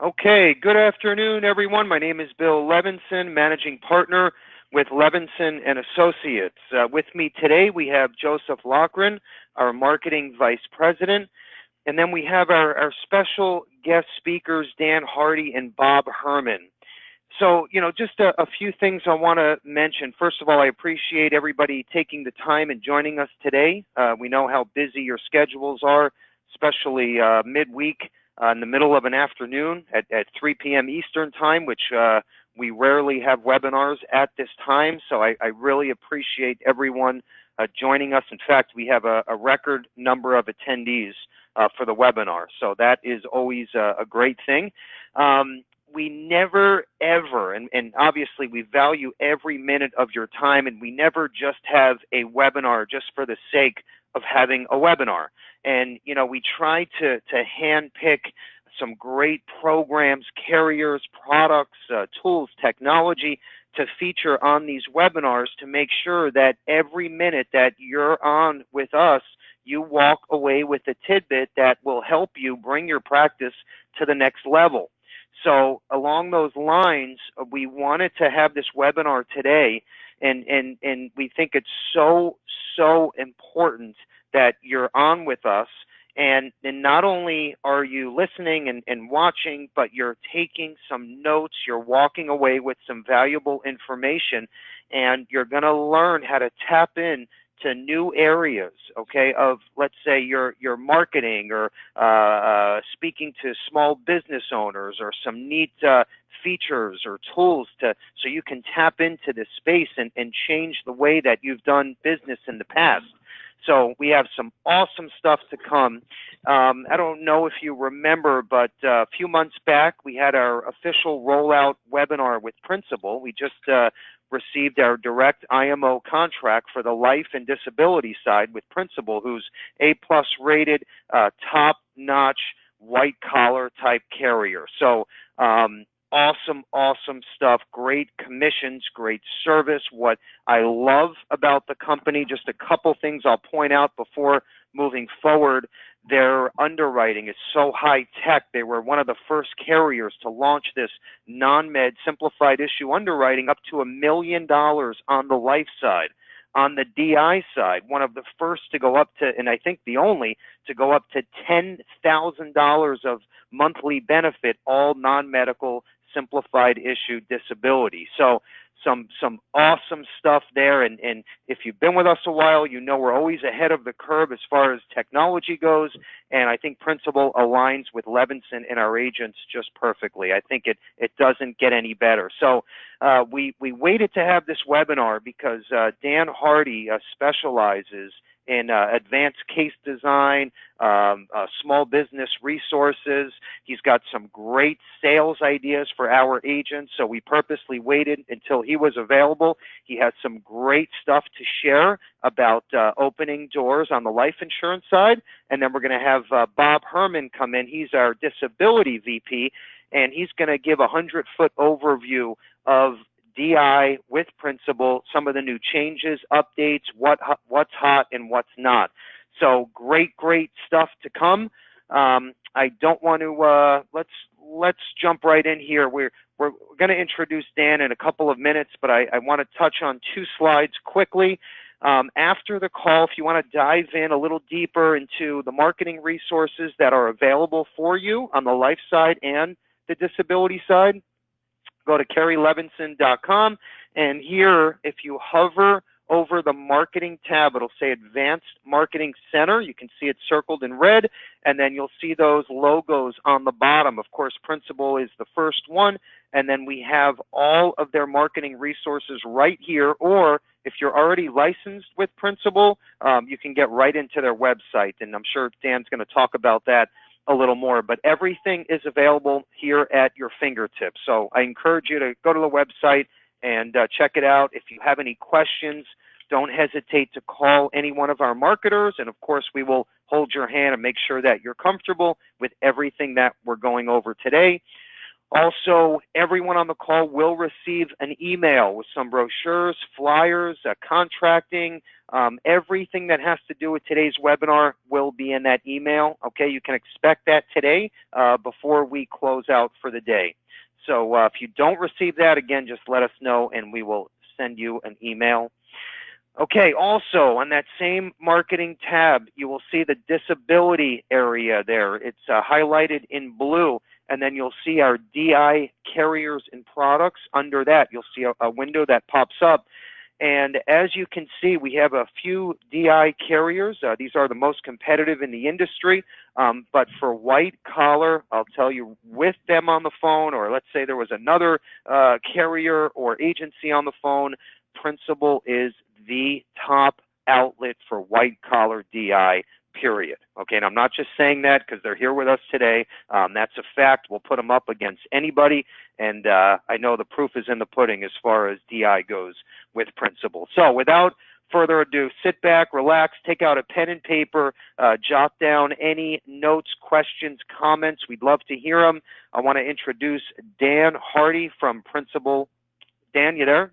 Okay, good afternoon, everyone. My name is Bill Levinson, Managing Partner with Levinson and Associates. With me today, we have Joseph Loughran, our Marketing Vice President, and then we have our special guest speakers, Dan Hardy and Bob Herman. So, just a few things I want to mention. First of all, I appreciate everybody taking the time and joining us today. We know how busy your schedules are, especially midweek in the middle of an afternoon at 3 p.m. Eastern Time, which we rarely have webinars at this time. So I really appreciate everyone joining us. In fact, we have a record number of attendees for the webinar. So that is always a great thing. We never, ever, and obviously we value every minute of your time, and we never just have a webinar just for the sake of having a webinar. And, we try to handpick some great programs, carriers, products, tools, technology to feature on these webinars to make sure that every minute that you're on with us, you walk away with a tidbit that will help you bring your practice to the next level. So along those lines, we wanted to have this webinar today, and we think it's so important that you're on with us. And not only are you listening and watching, but you're taking some notes, you're walking away with some valuable information, and you're going to learn how to tap in to new areas, okay, of, let's say, your marketing or speaking to small business owners, or some neat features or tools so you can tap into this space and change the way that you've done business in the past. So we have some awesome stuff to come. I don't know if you remember, but a few months back, we had our official rollout webinar with Principal. We just received our direct IMO contract for the life and disability side with Principal, who's A+ rated, top-notch, white-collar type carrier. So awesome stuff, great commissions, great service. What I love about the company, just a couple things I'll point out before moving forward. Their underwriting is so high tech. They were one of the first carriers to launch this non-med simplified issue underwriting up to $1 million on the life side. On the DI side, one of the first to go up to, and I think the only, to go up to $10,000 of monthly benefit, all non-medical simplified issue disability. So some awesome stuff there, and if you've been with us a while, you know we're always ahead of the curve as far as technology goes, and I think Principal aligns with Levinson and our agents just perfectly. I think it doesn't get any better. So we waited to have this webinar because Dan Hardy specializes in advanced case design, small business resources. He's got some great sales ideas for our agents, so we purposely waited until he was available. He has some great stuff to share about opening doors on the life insurance side, and then we're going to have Bob Herman come in. He's our disability VP, and he's going to give a 100-foot overview of DI with Principal, some of the new changes, updates, what's hot and what's not. So great stuff to come. I don't want to let's jump right in here. We're going to introduce Dan in a couple of minutes, but I want to touch on two slides quickly. After the call, if you want to dive in a little deeper into the marketing resources that are available for you on the life side and the disability side, go to kerrylevinson.com, and here, if you hover over the marketing tab, it'll say Advanced Marketing Center. You can see it circled in red, and then you'll see those logos on the bottom. Of course, Principal is the first one, and then we have all of their marketing resources right here, or if you're already licensed with Principal, you can get right into their website, and I'm sure Dan's going to talk about that a little more, but everything is available here at your fingertips. So I encourage you to go to the website and check it out. If you have any questions, don't hesitate to call any one of our marketers, and of course we will hold your hand and make sure that you're comfortable with everything that we're going over today. Also, everyone on the call will receive an email with some brochures, flyers, contracting, Everything that has to do with today's webinar will be in that email. Okay, you can expect that today before we close out for the day. So if you don't receive that, again, just let us know and we will send you an email. Okay, also on that same marketing tab, you will see the disability area there. It's highlighted in blue, and then you'll see our DI carriers and products. Under that, you'll see a window that pops up. And as you can see, we have a few DI carriers. These are the most competitive in the industry. But for white collar, I'll tell you, with them on the phone, or let's say there was another carrier or agency on the phone, Principal is the top outlet for white collar DI, period. Okay, and I'm not just saying that because they're here with us today. That's a fact. We'll put them up against anybody, and I know the proof is in the pudding as far as DI goes with Principal. So without further ado, sit back, relax, take out a pen and paper, jot down any notes, questions, comments. We'd love to hear them. I want to introduce Dan Hardy from Principal. Dan, you there?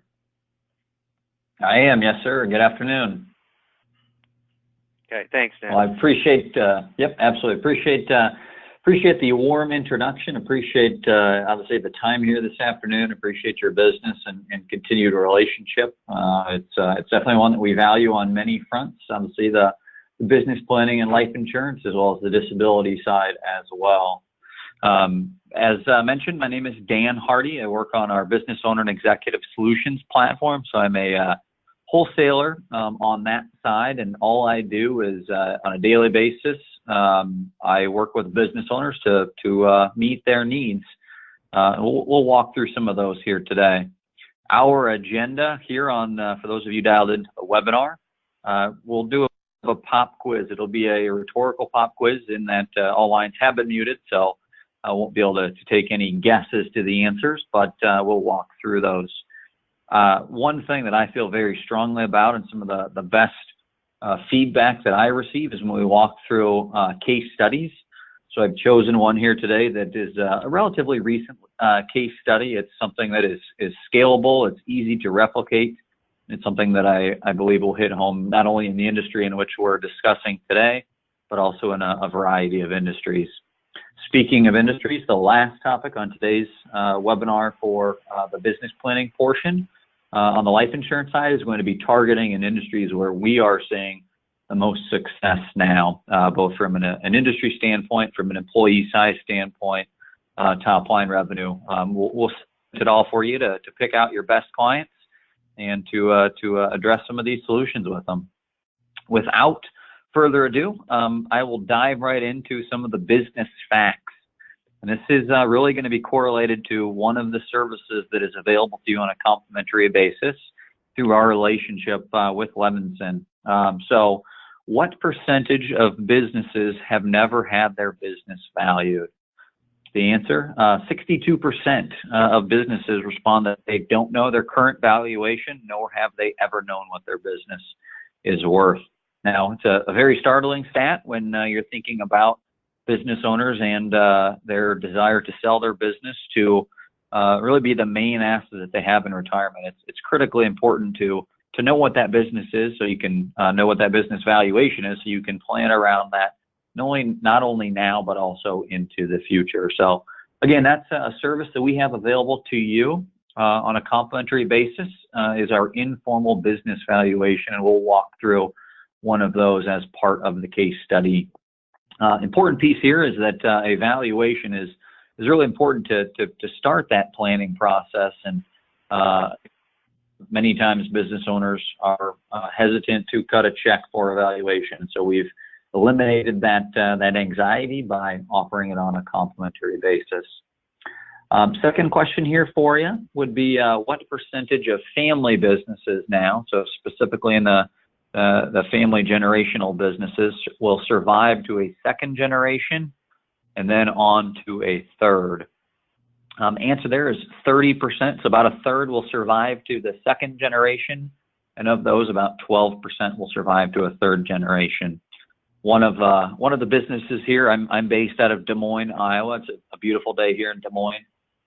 I am, yes, sir. Good afternoon. Okay, thanks, Dan. Well, I appreciate, yep, absolutely. Appreciate the warm introduction. Appreciate, obviously, the time here this afternoon. Appreciate your business and continued relationship. It's definitely one that we value on many fronts. Obviously, the business planning and life insurance, as well as the disability side as well. As mentioned, my name is Dan Hardy. I work on our business owner and executive solutions platform. So I'm a wholesaler on that side, and all I do is on a daily basis, I work with business owners to meet their needs. We'll walk through some of those here today. Our agenda here on, for those of you dialed into the webinar, we'll do a pop quiz. It'll be a rhetorical pop quiz in that all lines have been muted, so I won't be able to take any guesses to the answers, but we'll walk through those. One thing that I feel very strongly about, and some of the best feedback that I receive, is when we walk through case studies. So I've chosen one here today that is a relatively recent case study. It's something that is scalable, it's easy to replicate. It's something that I believe will hit home not only in the industry in which we're discussing today, but also in a variety of industries. Speaking of industries, the last topic on today's webinar for the business planning portion on the life insurance side is going to be targeting in industries where we are seeing the most success now, both from an industry standpoint, from an employee size standpoint, top line revenue. We'll set it all for you to pick out your best clients and to address some of these solutions with them. Without further ado, I will dive right into some of the business facts. And this is really going to be correlated to one of the services that is available to you on a complimentary basis through our relationship with Levinson. So what percentage of businesses have never had their business valued? The answer, 62% of businesses respond that they don't know their current valuation, nor have they ever known what their business is worth. Now, it's a very startling stat when you're thinking about business owners and their desire to sell their business to really be the main asset that they have in retirement. It's critically important to know what that business is, so you can know what that business valuation is, so you can plan around that not only now, but also into the future. So again, that's a service that we have available to you on a complimentary basis, is our informal business valuation, and we'll walk through one of those as part of the case study. Important piece here is that evaluation is really important to start that planning process, and many times business owners are hesitant to cut a check for evaluation. So we've eliminated that anxiety by offering it on a complimentary basis. Second question here for you would be what percentage of family businesses now, so specifically in the family generational businesses, will survive to a second generation and then on to a third? Answer there is 30%. So about a third will survive to the second generation, and of those, about 12% will survive to a third generation. One of the businesses here, I'm based out of Des Moines, Iowa. It's a beautiful day here in Des Moines.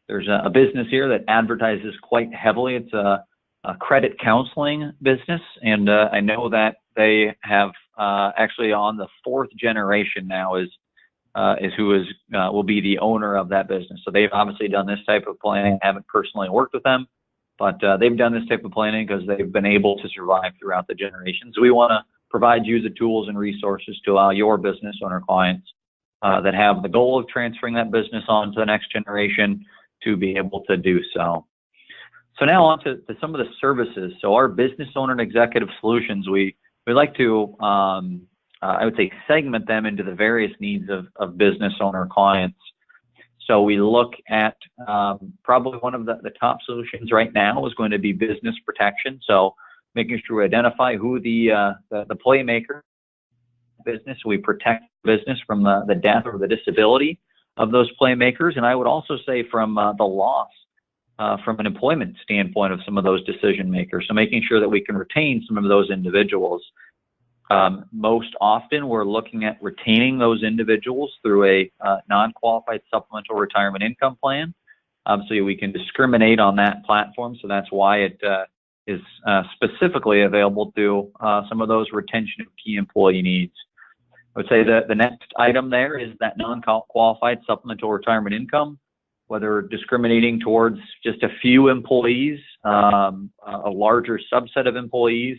There's a business here that advertises quite heavily. It's a credit counseling business, and I know that they have actually on the 4th generation now is who will be the owner of that business. So they've obviously done this type of planning. I haven't personally worked with them, but they've done this type of planning because they've been able to survive throughout the generations. We want to provide you the tools and resources to allow your business owner clients that have the goal of transferring that business on to the next generation to be able to do so. So now on to some of the services. So our business owner and executive solutions, we like to, I would say, segment them into the various needs of business owner clients. So we look at probably one of the top solutions right now is going to be business protection. So making sure we identify who the playmaker business, we protect business from the death or the disability of those playmakers. And I would also say from the loss from an employment standpoint of some of those decision makers. So making sure that we can retain some of those individuals. Most often we're looking at retaining those individuals through a non-qualified supplemental retirement income plan. So we can discriminate on that platform. So that's why it is specifically available to some of those retention of key employee needs. I would say that the next item there is that non-qualified supplemental retirement income, whether discriminating towards just a few employees, a larger subset of employees,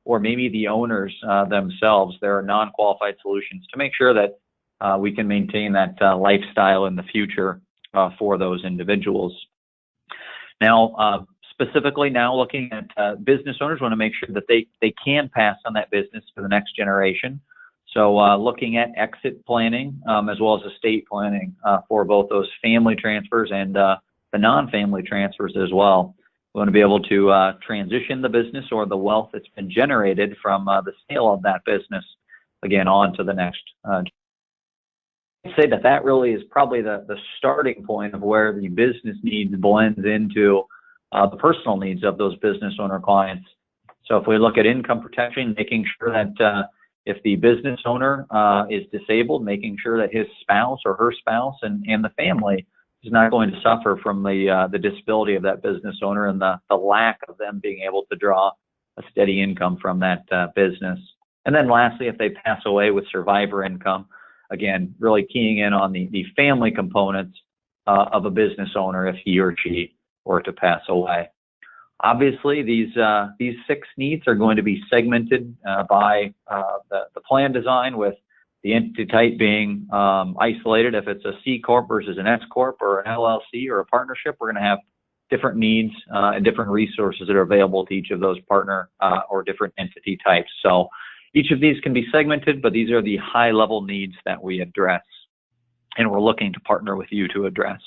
or maybe the owners themselves. There are non-qualified solutions to make sure that we can maintain that lifestyle in the future for those individuals. Now, specifically now looking at business owners want to make sure that they can pass on that business to the next generation. So looking at exit planning as well as estate planning for both those family transfers and the non-family transfers as well. We want to be able to transition the business or the wealth that's been generated from the sale of that business, again, on to the next. I'd say that really is probably the starting point of where the business needs blends into the personal needs of those business owner clients. So if we look at income protection, making sure that if the business owner is disabled, making sure that his spouse or her spouse and the family is not going to suffer from the disability of that business owner and the lack of them being able to draw a steady income from that business. And then lastly, if they pass away with survivor income, again, really keying in on the family components of a business owner if he or she were to pass away. Obviously, these 6 needs are going to be segmented by the plan design, with the entity type being isolated. If it's a C Corp versus an S Corp or an LLC or a partnership, we're going to have different needs and different resources that are available to each of those partner or different entity types. So each of these can be segmented, but these are the high-level needs that we address and we're looking to partner with you to address.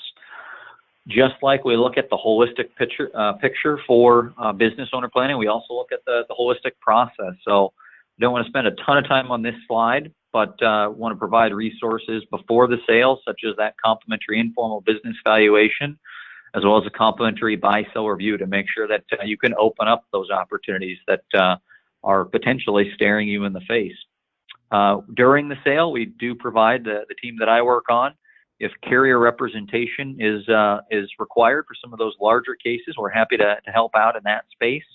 Just like we look at the holistic picture for business owner planning, we also look at the holistic process. So I don't want to spend a ton of time on this slide, but want to provide resources before the sale, such as that complimentary informal business valuation, as well as a complimentary buy-sell review to make sure that you can open up those opportunities that are potentially staring you in the face. During the sale, we do provide the team that I work on. If carrier representation is required for some of those larger cases, we're happy to help out in that space.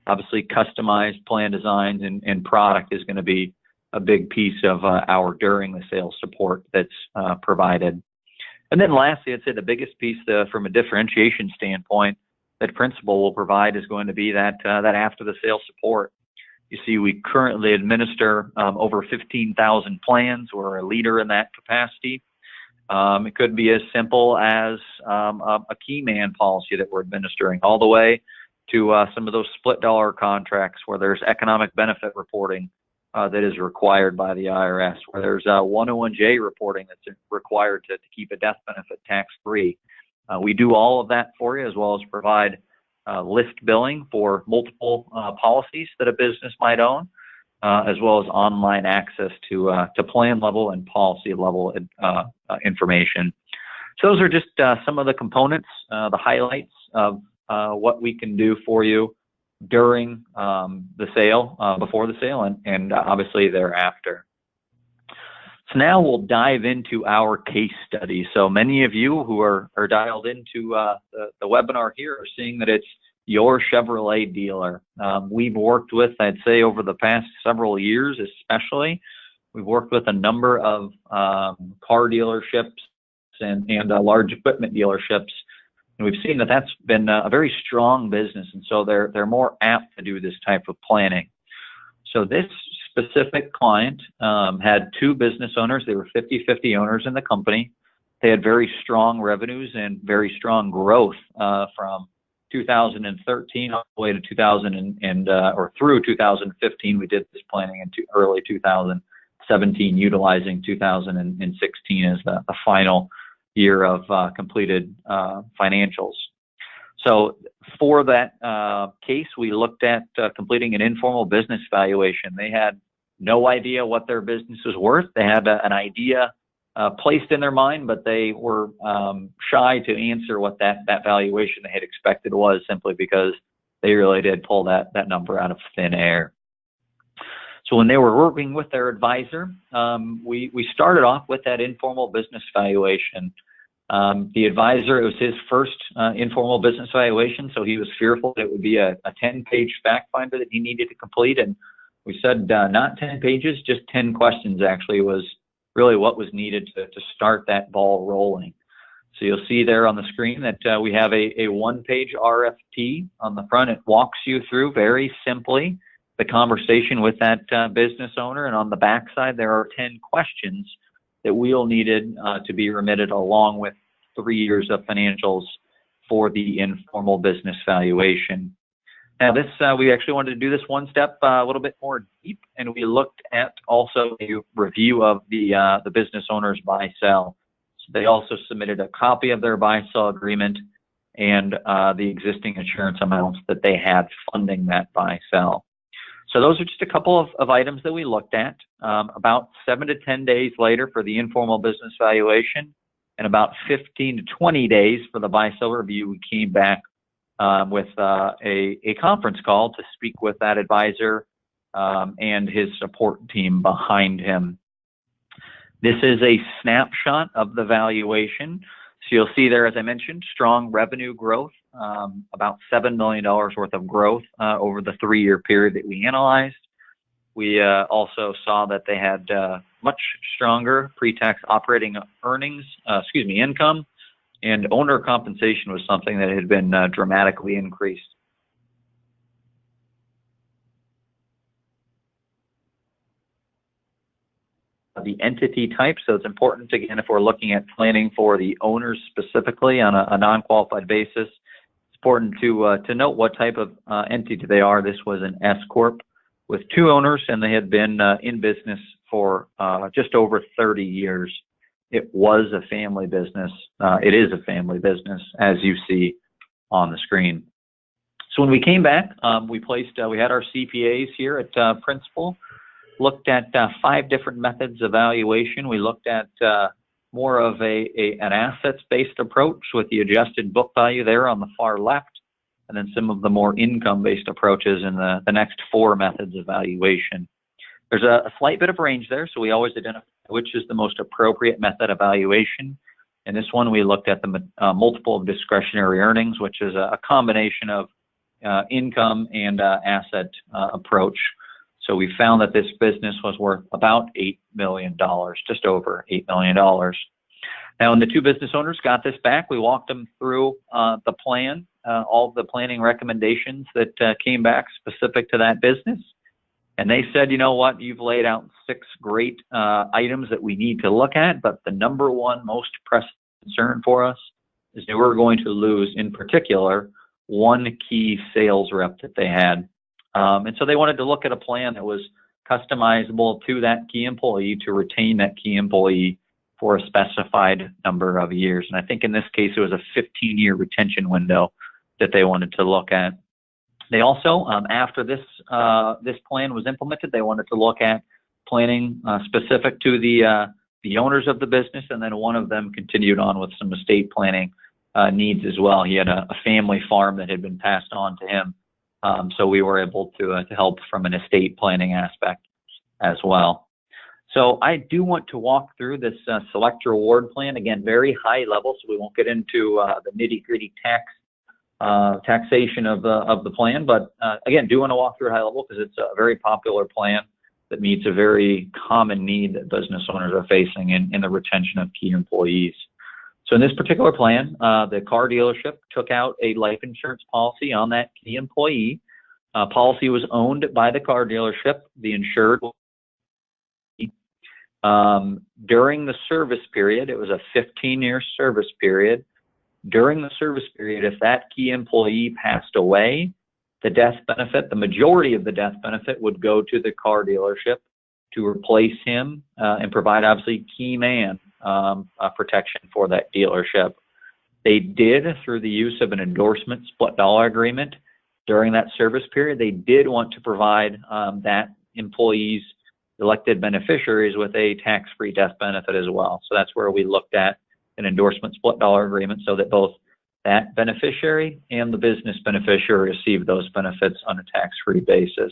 Obviously, customized plan designs and product is going to be a big piece of our during the sale support that's provided. And then lastly, I'd say the biggest piece from a differentiation standpoint that Principal will provide is going to be that after the sale support. You see, we currently administer over 15,000 plans. We're a leader in that capacity. It could be as simple as a key man policy that we're administering, all the way to some of those split dollar contracts where there's economic benefit reporting that is required by the IRS, where there's 101J reporting that's required to keep a death benefit tax-free. We do all of that for you, as well as provide list billing for multiple policies that a business might own, as well as online access to plan level and policy level information. So those are just some of the components, the highlights of what we can do for you during the sale, before the sale, and obviously thereafter. So now we'll dive into our case study. So many of you who are dialed into the webinar here are seeing that it's your Chevrolet dealer. We've worked with, I'd say over the past several years especially, we've worked with a number of car dealerships and large equipment dealerships. And we've seen that that's been a very strong business. And so they're more apt to do this type of planning. So this specific client had two business owners. They were 50-50 owners in the company. They had very strong revenues and very strong growth from 2013 all the way to through 2015. We did this planning in early 2017, utilizing 2016 as the final year of completed financials. So for that case, we looked at completing an informal business valuation. They had no idea what their business was worth. They had an idea placed in their mind, but they were shy to answer what that valuation they had expected was, simply because they really did pull that number out of thin air. So when they were working with their advisor, we started off with that informal business valuation. The advisor, it was his first informal business valuation, so he was fearful that it would be a 10-page fact finder that he needed to complete. And we said not 10 pages, just 10 questions actually was really what was needed to start that ball rolling. So you'll see there on the screen that we have a one-page RFP on the front. It walks you through very simply the conversation with that business owner. And on the back side, there are 10 questions that we'll needed to be remitted, along with 3 years of financials for the informal business valuation. Now this, we actually wanted to do this one step a little bit more deep, and we looked at also a review of the business owner's buy-sell. So they also submitted a copy of their buy-sell agreement and the existing insurance amounts that they had funding that buy-sell. So those are just a couple of items that we looked at. About 7 to 10 days later for the informal business valuation, and about 15 to 20 days for the buy-sell review, we came back with a conference call to speak with that advisor and his support team behind him. This is a snapshot of the valuation. So you'll see there, as I mentioned, strong revenue growth, about $7 million worth of growth over the 3-year period that we analyzed. We also saw that they had much stronger pre-tax operating income, and owner compensation was something that had been dramatically increased. The entity type, so it's important, again, if we're looking at planning for the owners specifically on a non-qualified basis, it's important to note what type of entity they are. This was an S Corp with 2 owners, and they had been in business for just over 30 years. It was a family business. It is a family business, as you see on the screen. So when we came back, we had our CPAs here at Principal, looked at 5 different methods of valuation. We looked at more of an assets-based approach with the adjusted book value there on the far left, and then some of the more income-based approaches in the next 4 methods of valuation. There's a slight bit of range there, so we always identify which is the most appropriate method of valuation. In this one, we looked at the multiple of discretionary earnings, which is a combination of income and asset approach. So we found that this business was worth about $8 million, just over $8 million. Now, when the 2 business owners got this back, we walked them through the plan, all of the planning recommendations that came back specific to that business. And they said, you know what, you've laid out 6 great items that we need to look at, but the number one most pressing concern for us is that we're going to lose, in particular, 1 key sales rep that they had. And so they wanted to look at a plan that was customizable to that key employee to retain that key employee for a specified number of years. And I think in this case, it was a 15-year retention window that they wanted to look at. They also, after this plan was implemented, they wanted to look at planning specific to the owners of the business, and then one of them continued on with some estate planning needs as well. He had a family farm that had been passed on to him, so we were able to help from an estate planning aspect as well. So I do want to walk through this select reward plan, again, very high level, so we won't get into the nitty-gritty tax taxation of the plan, but again, do want to walk through high level because it's a very popular plan that meets a very common need that business owners are facing in the retention of key employees. So in this particular plan, the car dealership took out a life insurance policy on that key employee. Policy was owned by the car dealership. The insured during the service period, it was a 15-year service period. During the service period, if that key employee passed away, the death benefit, the majority of the death benefit would go to the car dealership to replace him and provide obviously key man protection for that dealership. They did, through the use of an endorsement split dollar agreement during that service period, they did want to provide that employee's elected beneficiaries with a tax-free death benefit as well. So that's where we looked at an endorsement split dollar agreement so that both that beneficiary and the business beneficiary receive those benefits on a tax-free basis.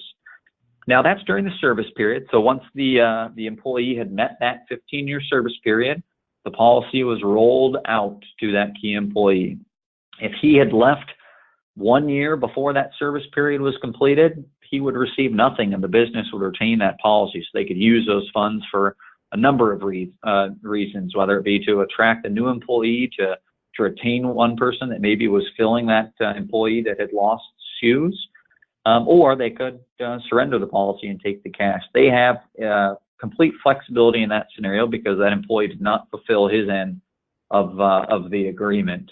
Now that's during the service period. So once the employee had met that 15-year service period, the policy was rolled out to that key employee. If he had left 1 year before that service period was completed, he would receive nothing and the business would retain that policy. So they could use those funds for a number of reasons, whether it be to attract a new employee, to retain one person that maybe was filling that employee that had lost shoes, or they could surrender the policy and take the cash. They have complete flexibility in that scenario because that employee did not fulfill his end of the agreement.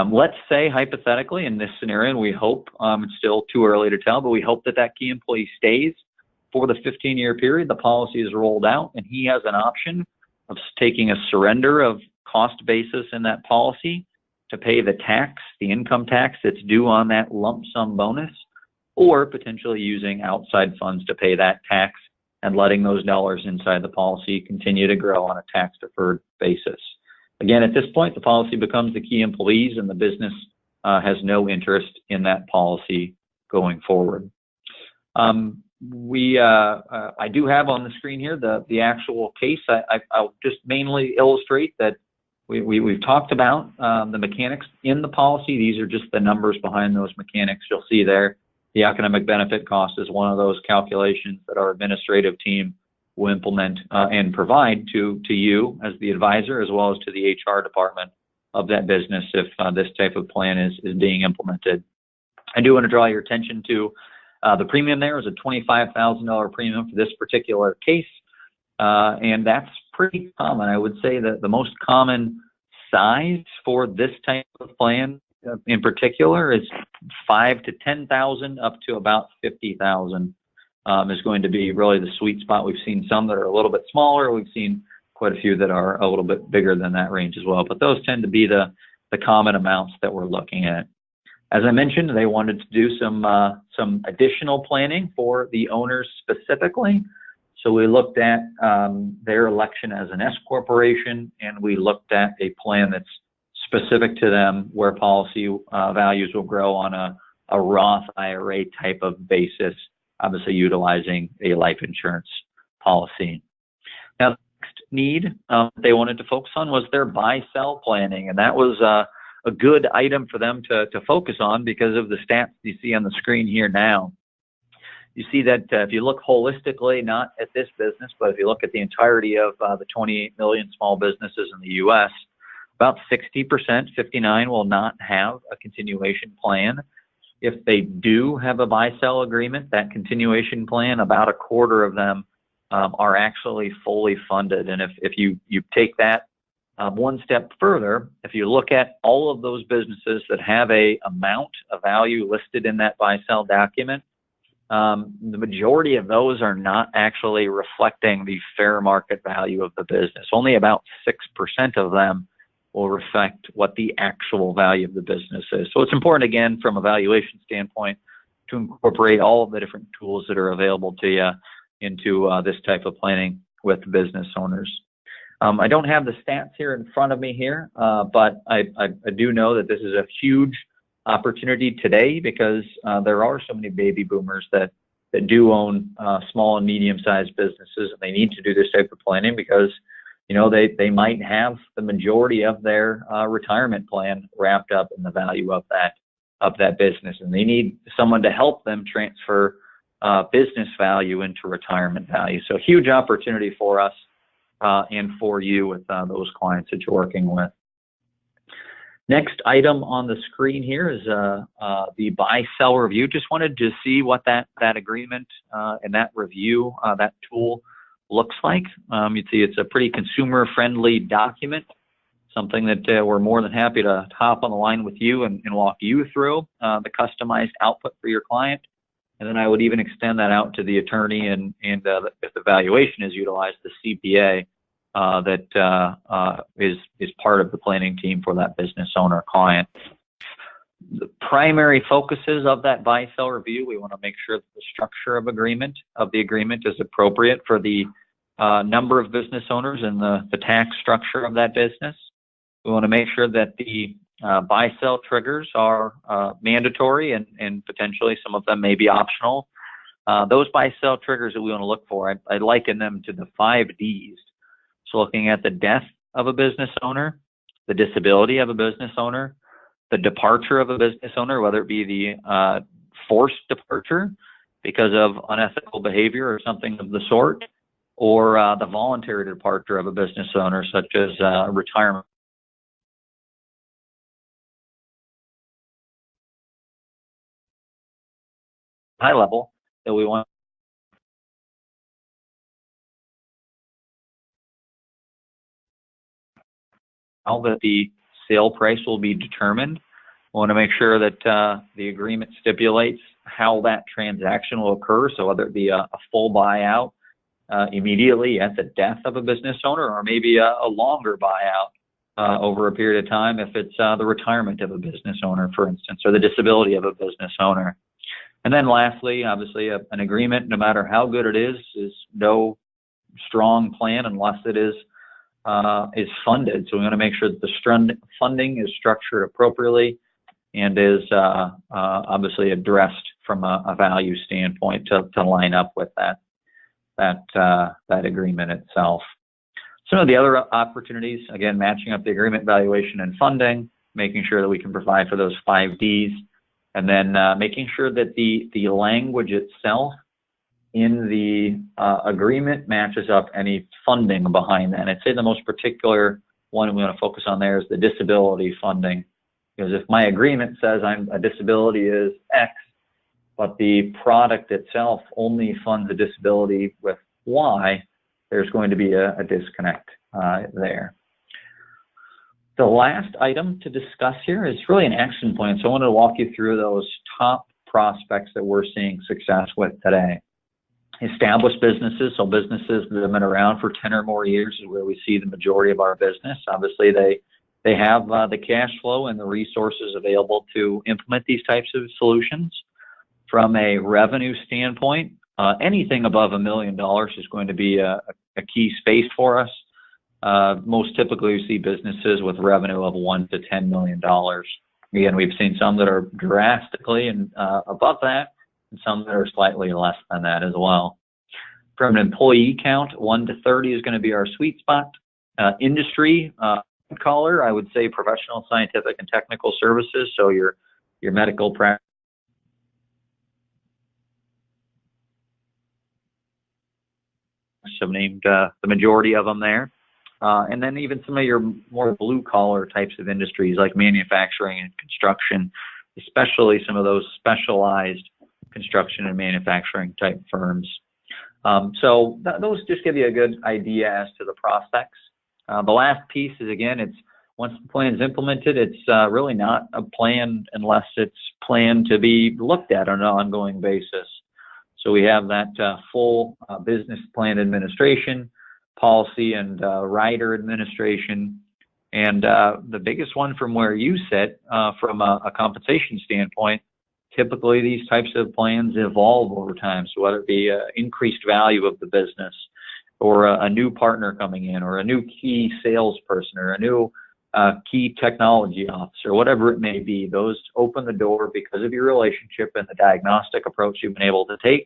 Let's say hypothetically in this scenario, and we hope, it's still too early to tell, but we hope that that key employee stays for the 15-year period. The policy is rolled out and he has an option of taking a surrender of cost basis in that policy to pay the tax, the income tax that's due on that lump sum bonus, or potentially using outside funds to pay that tax and letting those dollars inside the policy continue to grow on a tax deferred basis. Again, at this point, the policy becomes the key employees and the business has no interest in that policy going forward. I do have on the screen here the actual case. I'll just mainly illustrate that we've talked about the mechanics in the policy. These are just the numbers behind those mechanics. You'll see there the economic benefit cost is one of those calculations that our administrative team will implement and provide to you as the advisor, as well as to the HR department of that business if this type of plan is being implemented. I do want to draw your attention to the premium. There is a $25,000 premium for this particular case, and that's pretty common. I would say that the most common size for this type of plan in particular is 5,000 to 10,000 up to about 50,000 is going to be really the sweet spot. We've seen some that are a little bit smaller. We've seen quite a few that are a little bit bigger than that range as well, but those tend to be the common amounts that we're looking at. As I mentioned, they wanted to do some additional planning for the owners specifically. So we looked at their election as an S corporation, and we looked at a plan that's specific to them where policy values will grow on a Roth IRA type of basis, obviously utilizing a life insurance policy. Now, the next need they wanted to focus on was their buy-sell planning, and that was a good item for them to focus on because of the stats you see on the screen here now. You see that if you look holistically, not at this business, but if you look at the entirety of the 28 million small businesses in the U.S., about 60%, 59, will not have a continuation plan. If they do have a buy-sell agreement, that continuation plan, about a quarter of them are actually fully funded. And if you take that one step further, if you look at all of those businesses that have a amount of value listed in that buy-sell document, the majority of those are not actually reflecting the fair market value of the business. Only about 6% of them will reflect what the actual value of the business is. So it's important, again, from a valuation standpoint, to incorporate all of the different tools that are available to you into this type of planning with business owners. I don't have the stats here in front of me here, but I do know that this is a huge opportunity today because there are so many baby boomers that do own small and medium-sized businesses, and they need to do this type of planning because they might have the majority of their retirement plan wrapped up in the value of that of that business, and they need someone to help them transfer business value into retirement value. So huge opportunity for us and for you with those clients that you're working with. Next item on the screen here is the buy-sell review. Just wanted to see what that agreement and that review, that tool looks like. You'd see it's a pretty consumer-friendly document, something that we're more than happy to hop on the line with you and walk you through the customized output for your client. And then I would even extend that out to the attorney and if the valuation is utilized, the CPA that is part of the planning team for that business owner client. The primary focuses of that buy-sell review, we want to make sure that the structure of the agreement is appropriate for the number of business owners and the tax structure of that business. We want to make sure that the buy-sell triggers are mandatory and potentially some of them may be optional. Those buy-sell triggers that we want to look for, I liken them to the 5 Ds. So looking at the death of a business owner, the disability of a business owner, the departure of a business owner, whether it be the forced departure because of unethical behavior or something of the sort, or the voluntary departure of a business owner, such as retirement. High level that we want how that the sale price will be determined. We want to make sure that the agreement stipulates how that transaction will occur. So whether it be a full buyout immediately at the death of a business owner, or maybe a longer buyout over a period of time if it's the retirement of a business owner, for instance, or the disability of a business owner. And then lastly, obviously, an agreement, no matter how good it is no strong plan unless it is funded. So we want to make sure that the funding is structured appropriately and is obviously addressed from a value standpoint to line up with that agreement itself. Some of the other opportunities, again, matching up the agreement valuation and funding, making sure that we can provide for those 5 Ds. And then making sure that the language itself in the agreement matches up any funding behind that. And I'd say the most particular one we want to focus on there is the disability funding. Because if my agreement says a disability is X, but the product itself only funds a disability with Y, there's going to be a disconnect there. The last item to discuss here is really an action plan. So I want to walk you through those top prospects that we're seeing success with today. Established businesses, so businesses that have been around for 10 or more years is where we see the majority of our business. Obviously, they have the cash flow and the resources available to implement these types of solutions. From a revenue standpoint, anything above $1 million is going to be a key space for us. Most typically, we see businesses with revenue of $1 to $10 million. Again, we've seen some that are drastically and above that, and some that are slightly less than that as well. From an employee count, 1 to 30 is going to be our sweet spot. Industry color, I would say professional, scientific, and technical services. So your medical practice. I've named the majority of them there. And then even some of your more blue-collar types of industries like manufacturing and construction, especially some of those specialized construction and manufacturing type firms. So those just give you a good idea as to the prospects. The last piece is, again, it's once the plan is implemented, it's really not a plan unless it's planned to be looked at on an ongoing basis. So we have that full business plan administration, policy and rider administration, and the biggest one from where you sit from a compensation standpoint, typically these types of plans evolve over time. So whether it be increased value of the business or a new partner coming in or a new key salesperson or a new key technology officer, whatever it may be, those open the door because of your relationship and the diagnostic approach you've been able to take,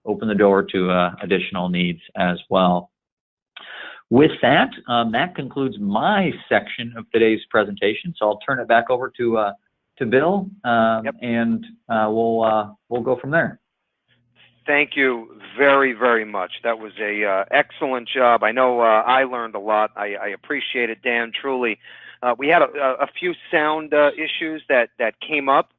open the door to additional needs as well. With that, that concludes my section of today's presentation. So I'll turn it back over to to Bill, Yep. and we'll go from there. Thank you very, very much. That was a excellent job. I know I learned a lot. I appreciate it, Dan, truly. We had a few sound issues that came up.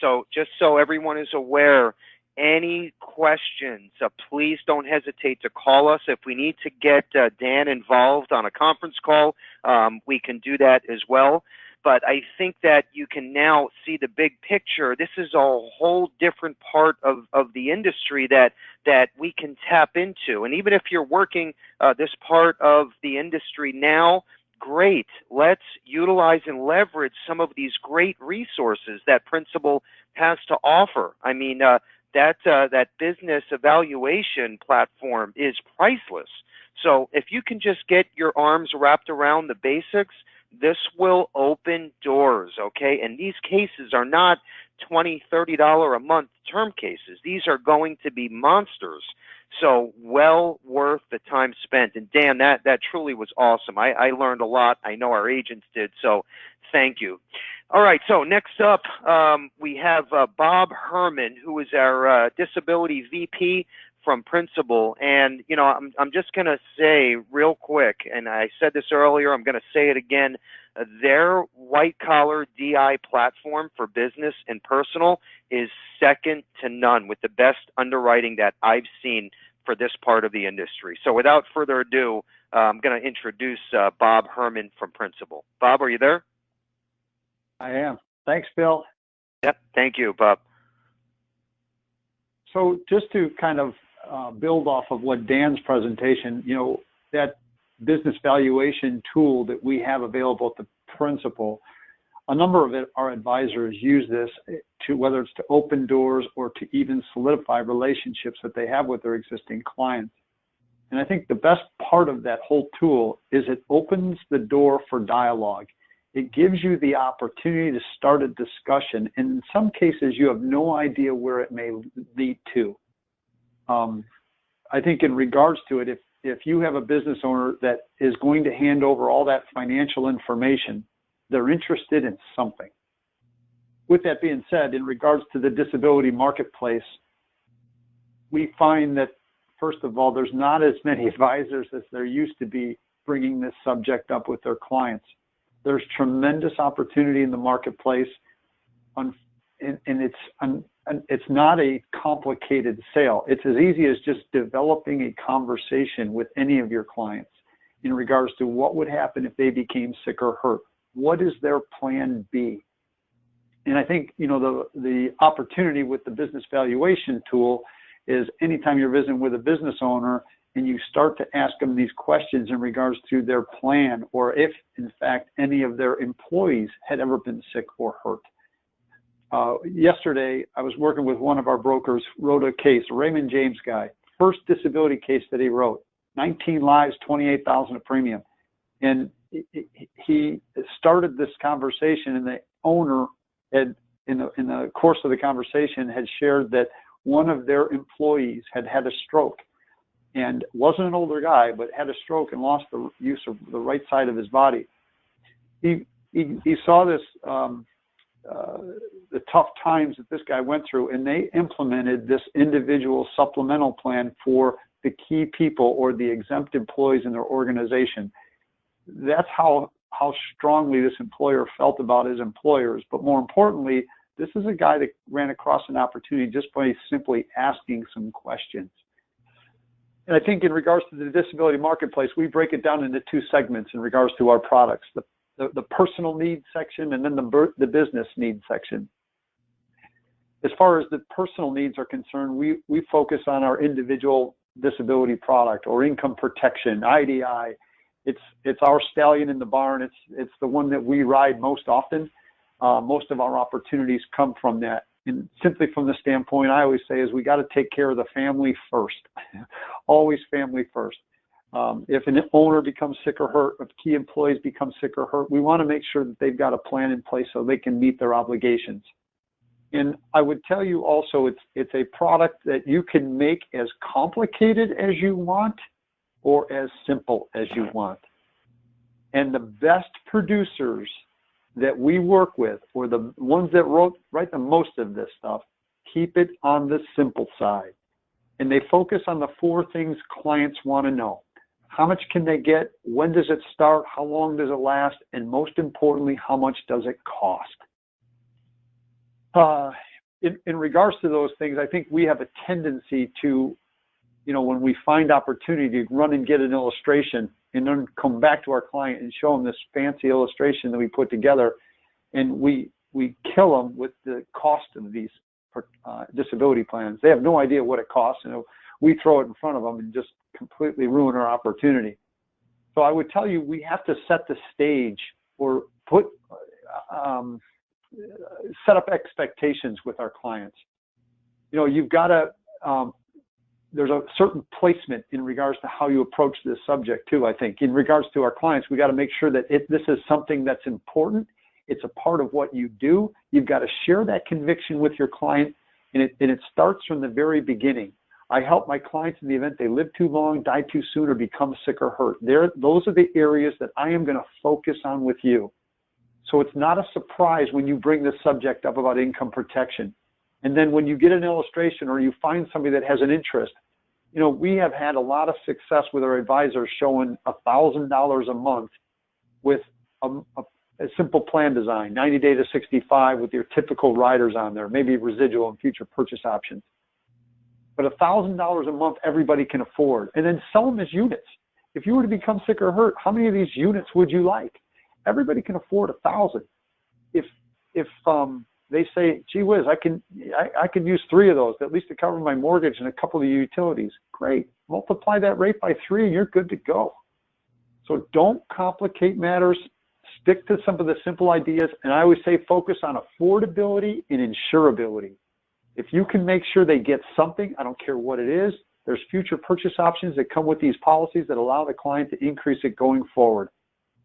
So just so everyone is aware, any questions, please don't hesitate to call us. If we need to get Dan involved on a conference call, we can do that as well. But I think that you can now see the big picture. This is a whole different part of the industry that we can tap into. And even if you're working this part of the industry now, great. Let's utilize and leverage some of these great resources that Principal has to offer. I mean, that business evaluation platform is priceless. So if you can just get your arms wrapped around the basics, this will open doors, okay? And these cases are not $20, $30 a month term cases. These are going to be monsters. So well worth the time spent. And Dan, that truly was awesome. I learned a lot. I know our agents did, so thank you. All right, so next up, we have Bob Herman, who is our Disability VP from Principal. And, you know, I'm just going to say real quick, and I said this earlier, I'm going to say it again, their white-collar DI platform for business and personal is second to none, with the best underwriting that I've seen for this part of the industry. So without further ado, I'm going to introduce Bob Herman from Principal. Bob, are you there? I am. Thanks, Bill. Yep, thank you, Bob. So just to kind of build off of what Dan's presentation, you know, that business valuation tool that we have available at the Principal, a number of our advisors use this to, whether it's to open doors or to even solidify relationships that they have with their existing clients. And I think the best part of that whole tool is it opens the door for dialogue. It gives you the opportunity to start a discussion, and in some cases you have no idea where it may lead to. I think in regards to it, if you have a business owner that is going to hand over all that financial information, they're interested in something. With that being said, in regards to the disability marketplace, we find that, first of all, there's not as many advisors as there used to be bringing this subject up with their clients. There's tremendous opportunity in the marketplace, and it's not a complicated sale. It's as easy as just developing a conversation with any of your clients in regards to what would happen if they became sick or hurt. What is their plan B? And I think, you know, the opportunity with the business valuation tool is anytime you're visiting with a business owner and you start to ask them these questions in regards to their plan, or if in fact any of their employees had ever been sick or hurt. Yesterday, I was working with one of our brokers, wrote a case, a Raymond James guy, first disability case that he wrote, 19 lives, $28,000 of premium. And he started this conversation, and the owner had, in the course of the conversation, had shared that one of their employees had had a stroke, and wasn't an older guy, but had a stroke and lost the use of the right side of his body. He saw this, the tough times that this guy went through, and they implemented this individual supplemental plan for the key people or the exempt employees in their organization. That's how strongly this employer felt about his employers. But more importantly, this is a guy that ran across an opportunity just by simply asking some questions. And I think in regards to the disability marketplace, we break it down into two segments in regards to our products, the personal needs section and then the business needs section. As far as the personal needs are concerned, we focus on our individual disability product or income protection, IDI. It's our stallion in the barn. It's the one that we ride most often. Most of our opportunities come from that. And simply from the standpoint, I always say, is we got to take care of the family first. Always family first. If an owner becomes sick or hurt, if key employees become sick or hurt, we want to make sure that they've got a plan in place so they can meet their obligations. And I would tell you also, it's a product that you can make as complicated as you want or as simple as you want. And the best producers that we work with, or the ones that write the most of this stuff, keep it on the simple side. And they focus on the 4 things clients want to know. How much can they get? When does it start? How long does it last? And most importantly, how much does it cost? In regards to those things, I think we have a tendency to, when we find opportunity, to run and get an illustration and then come back to our client and show them this fancy illustration that we put together, and we kill them with the cost of these disability plans. They have no idea what it costs, and we throw it in front of them and just completely ruin our opportunity. So I would tell you, we have to set the stage, or set up expectations with our clients. You've got to, there's a certain placement in regards to how you approach this subject too, I think. In regards to our clients, we got to make sure that this is something that's important. It's a part of what you do. You've got to share that conviction with your client, and it starts from the very beginning. I help my clients in the event they live too long, die too soon, or become sick or hurt. Those are the areas that I am going to focus on with you. So it's not a surprise when you bring this subject up about income protection. And then when you get an illustration, or you find somebody that has an interest, we have had a lot of success with our advisors showing $1,000 a month with a simple plan design, 90-day to 65 with your typical riders on there, maybe residual and future purchase options. But $1,000 a month everybody can afford, and then sell them as units. If you were to become sick or hurt, how many of these units would you like? Everybody can afford 1,000. If they say, gee whiz, I can use 3 of those, at least to cover my mortgage and a couple of utilities. Great. Multiply that rate by 3 and you're good to go. So don't complicate matters. Stick to some of the simple ideas. And I always say focus on affordability and insurability. If you can make sure they get something, I don't care what it is, there's future purchase options that come with these policies that allow the client to increase it going forward.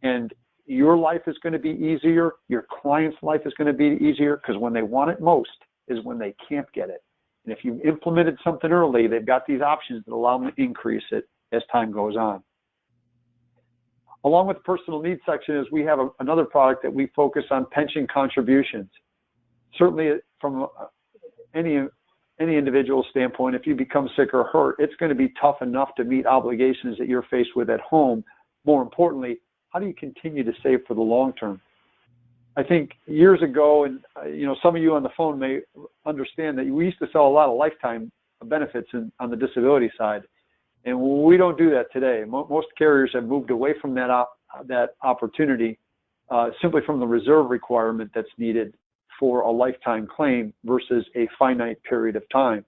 And your life is going to be easier. Your client's life is going to be easier, because when they want it most is when they can't get it. And if you've implemented something early, they've got these options that allow them to increase it as time goes on. Along with the personal needs section is we have another product that we focus on pension contributions. Certainly from any individual standpoint, if you become sick or hurt, it's going to be tough enough to meet obligations that you're faced with at home. More importantly, how do you continue to save for the long term? I think years ago, and some of you on the phone may understand that we used to sell a lot of lifetime benefits on the disability side, and we don't do that today. Most carriers have moved away from that opportunity simply from the reserve requirement that's needed for a lifetime claim versus a finite period of time.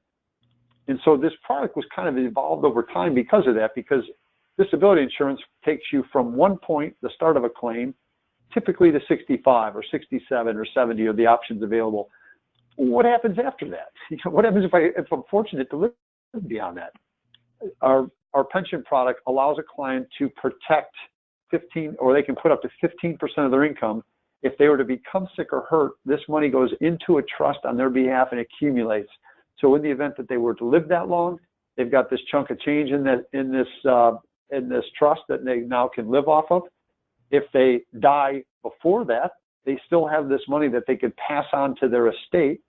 And so this product was kind of evolved over time because of that, because disability insurance takes you from one point, the start of a claim, typically to 65 or 67 or 70 are the options available. What happens after that? What happens if I'm fortunate to live beyond that? Our pension product allows a client to protect 15, or they can put up to 15% of their income. If they were to become sick or hurt, this money goes into a trust on their behalf and accumulates. So in the event that they were to live that long, they've got this chunk of change in this trust that they now can live off of. If they die before that, they still have this money that they could pass on to their estate.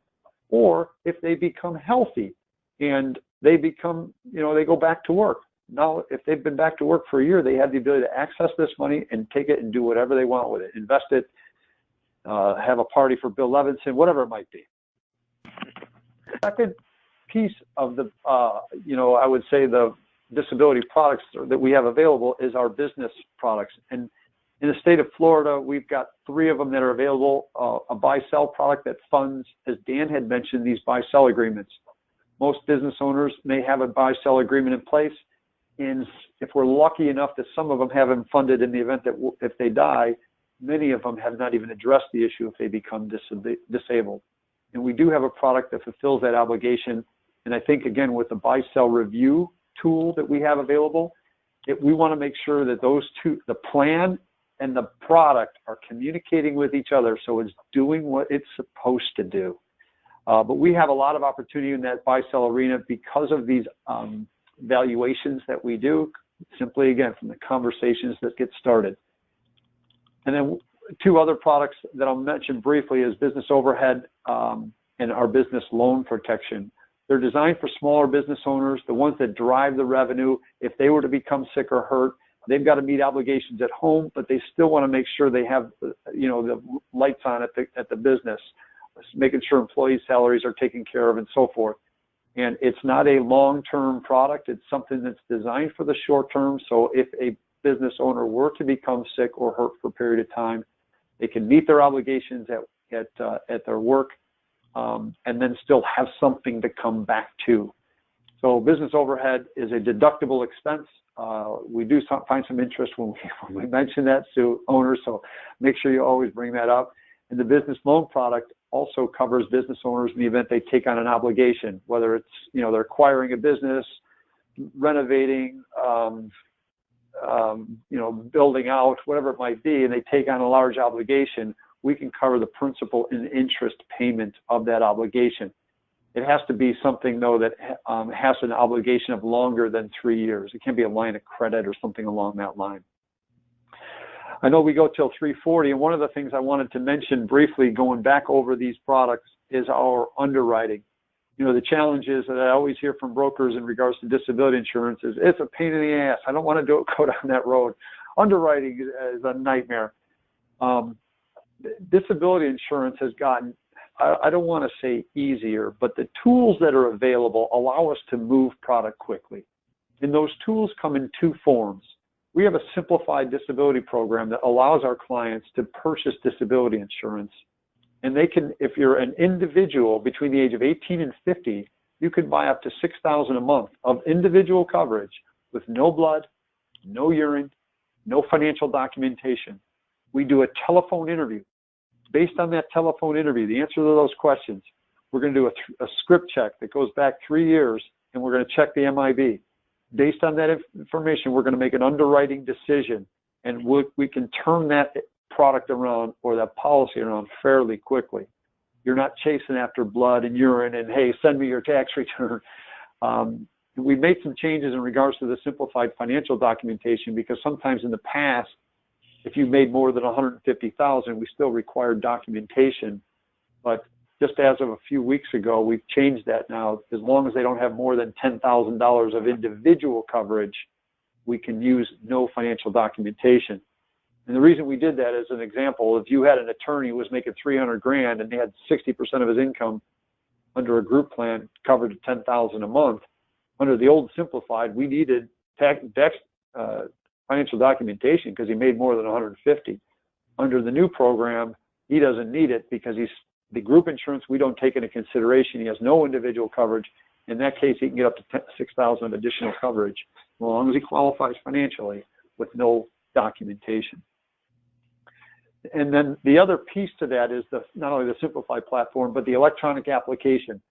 Or if they become healthy and they become, they go back to work. Now, if they've been back to work for a year, they have the ability to access this money and take it and do whatever they want with it. Invest it, have a party for Bill Levinson, whatever it might be. Second piece of the, I would say the disability products that we have available is our business products. And in the state of Florida, we've got 3 of them that are available. A buy-sell product that funds, as Dan had mentioned, these buy-sell agreements. Most business owners may have a buy-sell agreement in place. And if we're lucky enough that some of them have them funded in the event that if they die, many of them have not even addressed the issue if they become disabled. And we do have a product that fulfills that obligation. And I think, again, with the buy-sell review tool that we have available, we want to make sure that those two, the plan and the product, are communicating with each other so it's doing what it's supposed to do. But we have a lot of opportunity in that buy-sell arena because of these valuations that we do, simply, again, from the conversations that get started. And then two other products that I'll mention briefly is business overhead and our business loan protection. They're designed for smaller business owners, the ones that drive the revenue. If they were to become sick or hurt, they've got to meet obligations at home, but they still want to make sure they have, the lights on at the business, making sure employees' salaries are taken care of and so forth. And it's not a long-term product. It's something that's designed for the short term. So if a business owner were to become sick or hurt for a period of time, they can meet their obligations at their work and then still have something to come back to. So business overhead is a deductible expense. We do find some interest when we mention that to owners, so make sure you always bring that up. And the business loan product also covers business owners in the event they take on an obligation, whether it's, they're acquiring a business, renovating, building out, whatever it might be, and they take on a large obligation. We can cover the principal and interest payment of that obligation. It has to be something, though, that has an obligation of longer than 3 years. It can't be a line of credit or something along that line. I know we go till 3:40, and one of the things I wanted to mention briefly going back over these products is our underwriting. The challenges that I always hear from brokers in regards to disability insurance is it's a pain in the ass. I don't want to go down that road. Underwriting is a nightmare. Disability insurance has gotten, I don't want to say easier, but the tools that are available allow us to move product quickly. And those tools come in two forms. We have a simplified disability program that allows our clients to purchase disability insurance. And they can, if you're an individual between the age of 18 and 50, you can buy up to $6,000 a month of individual coverage with no blood, no urine, no financial documentation. We do a telephone interview. Based on that telephone interview, the answer to those questions, we're going to do a script check that goes back 3 years, and we're going to check the MIB. Based on that information, we're going to make an underwriting decision, and we can turn that product around or that policy around fairly quickly. You're not chasing after blood and urine and, hey, send me your tax return. We made some changes in regards to the simplified financial documentation because sometimes in the past, if you made more than $150,000, we still required documentation. But just as of a few weeks ago, we've changed that now. As long as they don't have more than $10,000 of individual coverage, we can use no financial documentation. And the reason we did that, as an example, if you had an attorney who was making $300,000 and they had 60% of his income under a group plan covered at $10,000 a month, under the old simplified, we needed financial documentation because he made more than $150,000. Under the new program, he doesn't need it because the group insurance we don't take into consideration. He has no individual coverage. In that case, he can get up to $6,000 of additional coverage as long as he qualifies financially with no documentation. And then the other piece to that is not only the simplified platform, but the electronic application.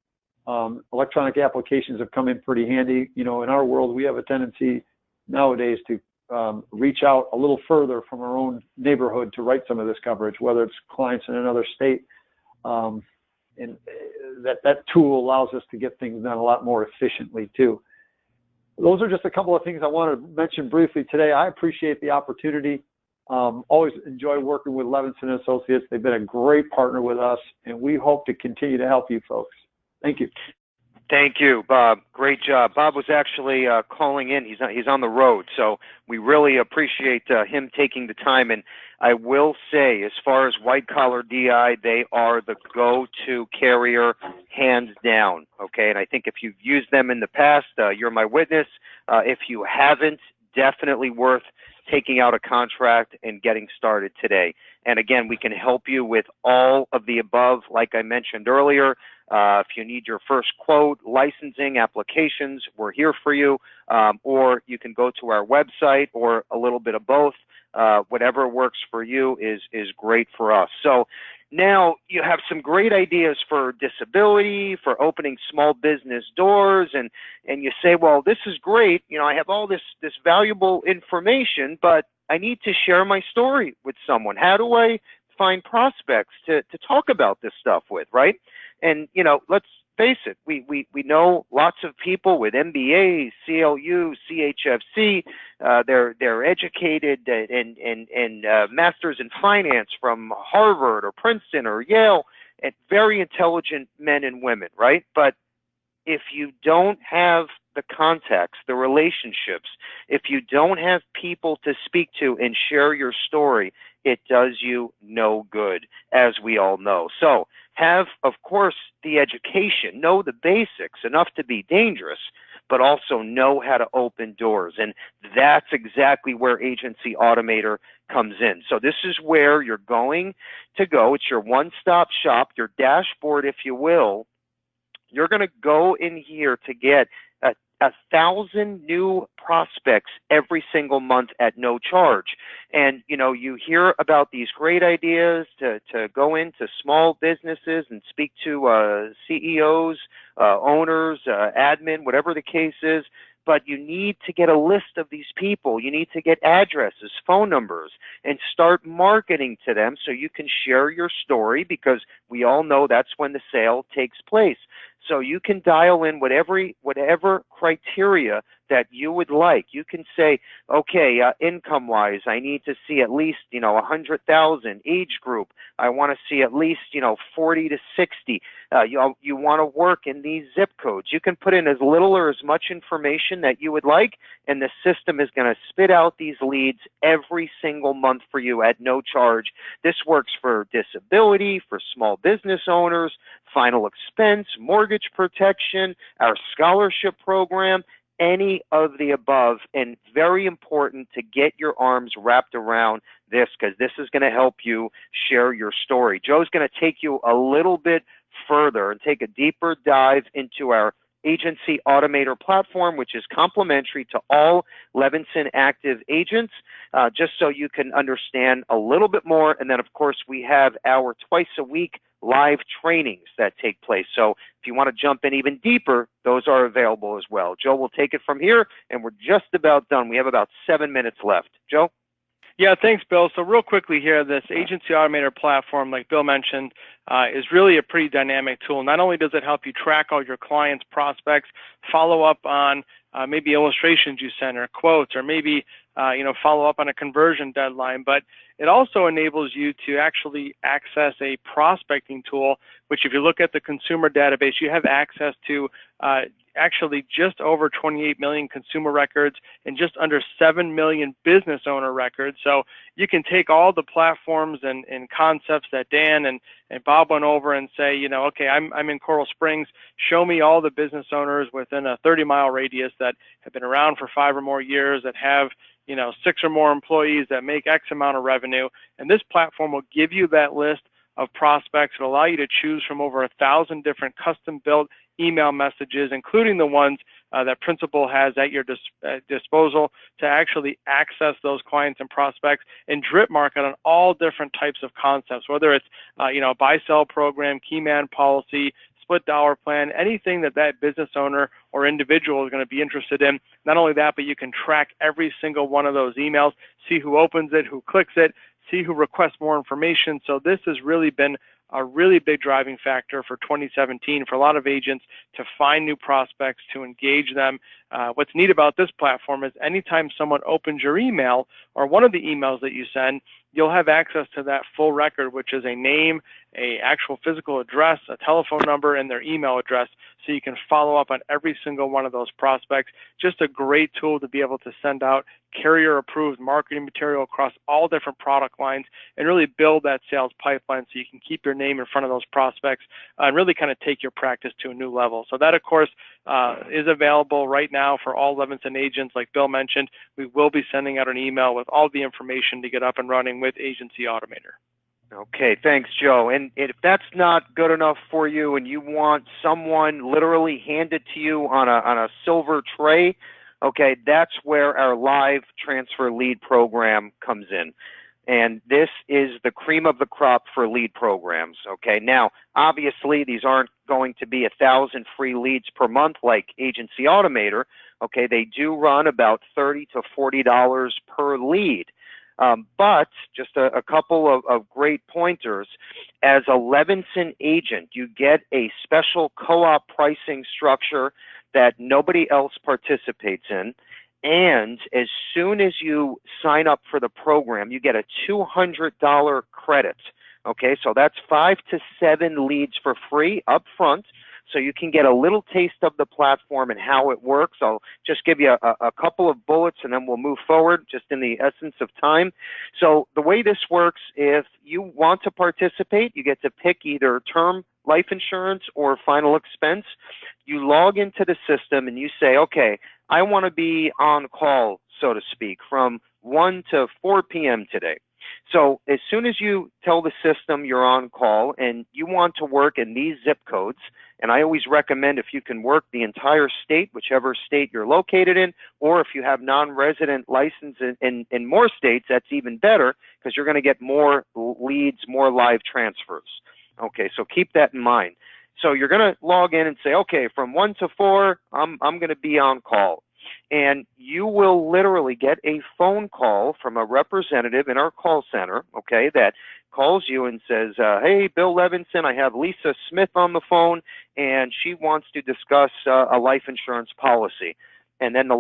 Electronic applications have come in pretty handy. In our world, we have a tendency nowadays to reach out a little further from our own neighborhood to write some of this coverage, whether it's clients in another state. And that tool allows us to get things done a lot more efficiently too. Those are just a couple of things I wanted to mention briefly today. I appreciate the opportunity. Always enjoy working with Levinson Associates. They've been a great partner with us, and we hope to continue to help you folks. Thank you. Thank you, Bob. Great job. Bob was actually calling in. He's on the road, so we really appreciate him taking the time. And I will say, as far as white-collar DI, they are the go-to carrier, hands down, okay? And I think if you've used them in the past, you're my witness. If you haven't, definitely worth taking out a contract and getting started today. And again, we can help you with all of the above, like I mentioned earlier. If you need your first quote, licensing, applications, we're here for you. Or you can go to our website, or a little bit of both. Whatever works for you is great for us. So now you have some great ideas for disability, for opening small business doors, and you say, well, this is great. I have all this valuable information, but I need to share my story with someone. How do I find prospects to talk about this stuff with, right? And, let's face it, we know lots of people with MBAs, CLU, CHFC. They're educated and masters in finance from Harvard or Princeton or Yale, and very intelligent men and women, right? But if you don't have the contacts, the relationships, if you don't have people to speak to and share your story, it does you no good, as we all know. So have, of course, the education, know the basics, enough to be dangerous, but also know how to open doors. And that's exactly where Agency Automator comes in. So this is where you're going to go. It's your one-stop shop, your dashboard, if you will. You're going to go in here to get 1,000 new prospects every single month at no charge. And, you know, you hear about these great ideas to go into small businesses and speak to CEOs, owners, admin, whatever the case is. But you need to get a list of these people. You need to get addresses, phone numbers, and start marketing to them so you can share your story, because we all know that's when the sale takes place. So you can dial in whatever criteria that you would like. You can say, okay, income-wise, I need to see at least, 100,000. Age group, I want to see at least, 40 to 60. You want to work in these zip codes. You can put in as little or as much information that you would like, and the system is going to spit out these leads every single month for you at no charge. This works for disability, for small business owners, final expense, mortgage protection, our scholarship program, any of the above. And very important to get your arms wrapped around this, because this is going to help you share your story. Joe's going to take you a little bit further and take a deeper dive into our Agency Automator platform, which is complimentary to all Levinson active agents, just so you can understand a little bit more. And then, of course, we have our twice-a-week live trainings that take place. So if you want to jump in even deeper, those are available as well. Joe will take it from here, and we're just about done. We have about 7 minutes left. Joe? Yeah, thanks, Bill. So real quickly here, this Agency Automator platform, like Bill mentioned, is really a pretty dynamic tool. Not only does it help you track all your clients' prospects, follow up on maybe illustrations you sent or quotes, or maybe follow up on a conversion deadline, but it also enables you to actually access a prospecting tool, which if you look at the consumer database, you have access to actually just over 28 million consumer records and just under 7 million business owner records. So you can take all the platforms and concepts that Dan and Bob went over and say, okay, I'm in Coral Springs, show me all the business owners within a 30-mile radius that have been around for 5 or more years, that have 6 or more employees, that make X amount of revenue. And this platform will give you that list of prospects. It'll allow you to choose from over 1,000 different custom-built email messages, including the ones that Principal has at your disposal to actually access those clients and prospects and drip market on all different types of concepts, whether it's a buy-sell program, key man policy, split dollar plan, anything that business owner or individual is going to be interested in. Not only that, but you can track every single one of those emails, see who opens it, who clicks it, see who requests more information. So this has really been a really big driving factor for 2017 for a lot of agents to find new prospects, to engage them. What's neat about this platform is anytime someone opens your email or one of the emails that you send, you'll have access to that full record, which is a name, a actual physical address, a telephone number, and their email address, so you can follow up on every single one of those prospects. Just a great tool to be able to send out carrier-approved marketing material across all different product lines and really build that sales pipeline so you can keep your name in front of those prospects and really kind of take your practice to a new level. So that, of course, is available right now for all Levinson agents. Like Bill mentioned, we will be sending out an email with all the information to get up and running with Agency Automator. Okay, thanks, Joe. And if that's not good enough for you and you want someone literally handed to you on a silver tray, okay, that's where our live transfer lead program comes in. And this is the cream of the crop for lead programs, okay? Now, obviously, these aren't going to be 1,000 free leads per month like Agency Automator, okay? They do run about $30 to $40 per lead. But just a couple of great pointers. As a Levinson agent, you get a special co-op pricing structure that nobody else participates in. And as soon as you sign up for the program, you get a $200 credit. Okay, so that's 5 to 7 leads for free up front. So you can get a little taste of the platform and how it works. I'll just give you a couple of bullets and then we'll move forward just in the essence of time. So the way this works, if you want to participate, you get to pick either term life insurance or final expense. You log into the system and you say, okay, I want to be on call, so to speak, from 1 to 4 p.m. today. So as soon as you tell the system you're on call and you want to work in these zip codes, and I always recommend if you can work the entire state, whichever state you're located in, or if you have non-resident license in more states, that's even better because you're going to get more leads, more live transfers. Okay, so keep that in mind. So you're going to log in and say, okay, from 1 to 4, I'm going to be on call. And you will literally get a phone call from a representative in our call center, okay, that calls you and says, hey, Bill Levinson, I have Lisa Smith on the phone, and she wants to discuss a life insurance policy. And then the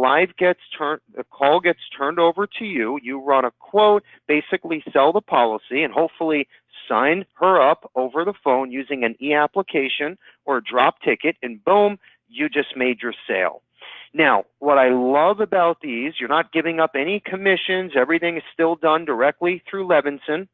call gets turned over to you. You run a quote, basically sell the policy, and hopefully sign her up over the phone using an e-application or a drop ticket, and boom, you just made your sale. Now, what I love about these, you're not giving up any commissions. Everything is still done directly through Levinson.